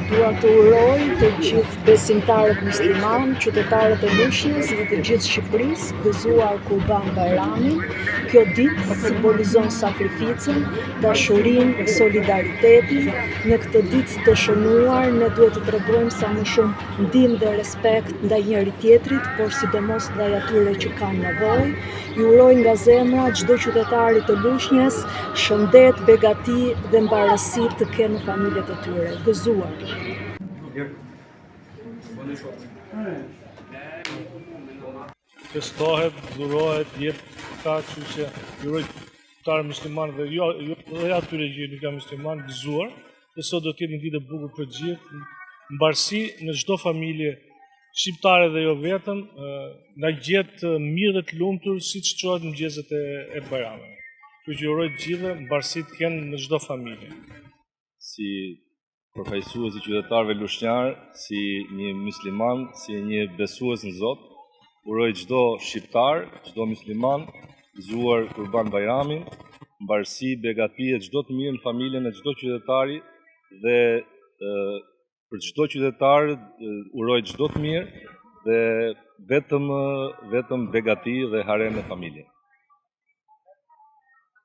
Dua të uroj të gjithë besimtarët musliman, qytetarët e Lushnjës dhe të gjithë Shqipërisë gëzuar Kurban Bajramin. Kjo ditë simbolizon sakrificën, dashurinë, solidaritetin. Në këtë ditë të shënuar, ne duhet të tregojmë sa më shumë ndihmë dhe respekt ndaj njëri tjetrit, por sidomos ndaj atyre që kanë nevojë. Ju uroj nga zemra çdo qytetari të Lushnjës shëndet, begati dhe mbarësi të kenë në familjet e tyre. Gëzuar. Festohet, dhurohet, jetë ka që juroj qytetarë musliman dhe jo atyre që nuk janë musliman, gëzuar, dhe sot do t'jetë një ditë e bukur për gjithë, mbarësi në çdo familje shqiptare dhe jo vetëm, na gjetë mirë dhe të lumtur siç çohet në mëngjeset e Bajramit. Kështu që uroj të gjithë mbarësi të kenë në çdo familje. Si përfaqësues i qytetarëve lushnjarë, si një musliman, si një besues në Zot, uroj çdo shqiptar, çdo musliman, gëzuar Kurban Bajramin, mbarësi, begati e çdo të mirë në familjen e çdo qytetari dhe për çdo qytetar uroj çdo të mirë dhe vetëm begati dhe hare në familje.